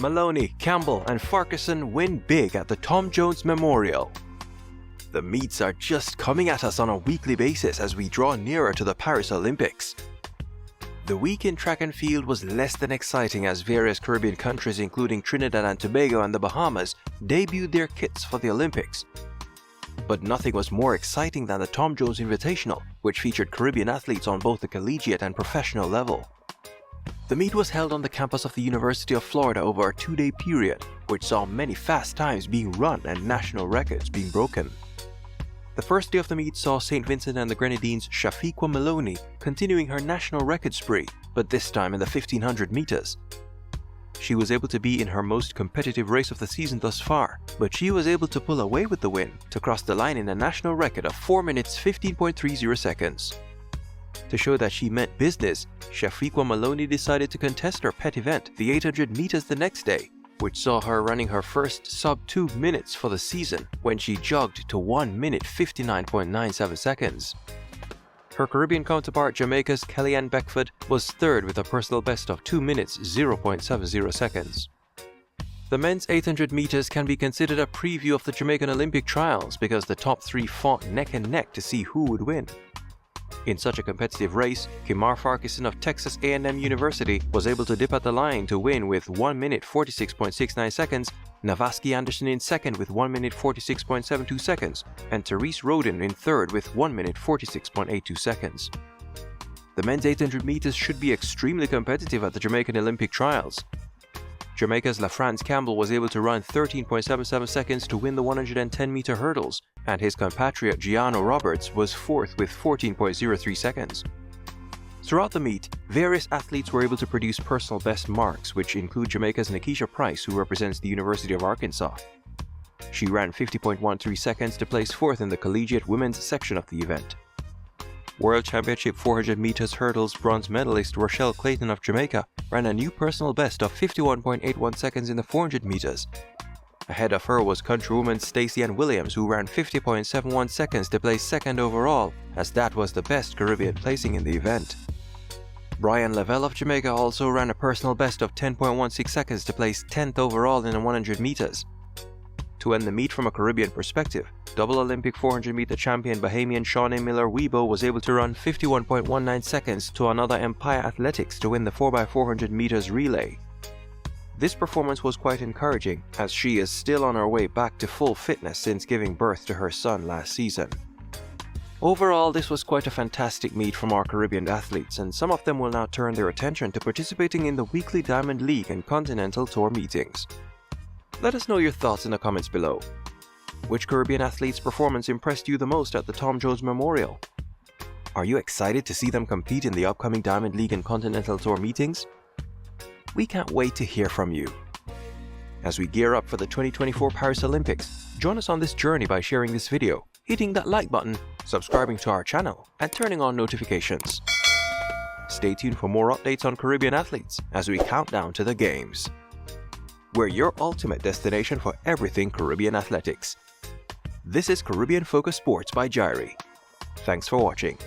Maloney, Campbell and Farquharson win big at the Tom Jones Memorial. The meets are just coming at us on a weekly basis as we draw nearer to the Paris Olympics. The week in track and field was less than exciting as various Caribbean countries including Trinidad and Tobago and the Bahamas debuted their kits for the Olympics. But nothing was more exciting than the Tom Jones Invitational, which featured Caribbean athletes on both the collegiate and professional level. The meet was held on the campus of the University of Florida over a 2-day period, which saw many fast times being run and national records being broken. The first day of the meet saw St. Vincent and the Grenadines' Shafika Maloney continuing her national record spree, but this time in the 1500 meters. She was able to be in her most competitive race of the season thus far, but she was able to pull away with the win to cross the line in a national record of 4 minutes 15.30 seconds. To show that she meant business, Shafika Maloney decided to contest her pet event, the 800 meters, the next day, which saw her running her first sub-2 minutes for the season when she jogged to 1 minute 59.97 seconds. Her Caribbean counterpart Jamaica's Kellyanne Beckford was third with a personal best of 2 minutes 0.70 seconds. The men's 800 meters can be considered a preview of the Jamaican Olympic trials because the top 3 fought neck and neck to see who would win. In such a competitive race, Kimar Farquharson of Texas A&M University was able to dip at the line to win with 1 minute 46.69 seconds, Navaski Anderson in second with 1 minute 46.72 seconds, and Therese Roden in third with 1 minute 46.82 seconds. The men's 800 meters should be extremely competitive at the Jamaican Olympic trials. Jamaica's LaFrance Campbell was able to run 13.77 seconds to win the 110-meter hurdles, and his compatriot Gianno Roberts was fourth with 14.03 seconds. Throughout the meet, various athletes were able to produce personal best marks, which include Jamaica's Nikisha Price, who represents the University of Arkansas. She ran 50.13 seconds to place fourth in the collegiate women's section of the event. World Championship 400 meters hurdles bronze medalist Rochelle Clayton of Jamaica ran a new personal best of 51.81 seconds in the 400 meters. Ahead of her was countrywoman Stacey Ann Williams, who ran 50.71 seconds to place second overall, as that was the best Caribbean placing in the event. Brian Lavelle of Jamaica also ran a personal best of 10.16 seconds to place 10th overall in the 100 meters. To end the meet from a Caribbean perspective, double Olympic 400 meter champion Bahamian Shaunae Miller-Weebo was able to run 51.19 seconds to another Empire Athletics to win the 4x400 meters relay. This performance was quite encouraging, as she is still on her way back to full fitness since giving birth to her son last season. Overall, this was quite a fantastic meet from our Caribbean athletes, and some of them will now turn their attention to participating in the weekly Diamond League and Continental Tour meetings. Let us know your thoughts in the comments below. Which Caribbean athlete's performance impressed you the most at the Tom Jones Memorial? Are you excited to see them compete in the upcoming Diamond League and Continental Tour meetings? We can't wait to hear from you. As we gear up for the 2024 Paris Olympics, join us on this journey by sharing this video, hitting that like button, subscribing to our channel, and turning on notifications. Stay tuned for more updates on Caribbean athletes as we count down to the games. We're your ultimate destination for everything Caribbean athletics. This is Caribbean Focus Sports by Jairi. Thanks for watching.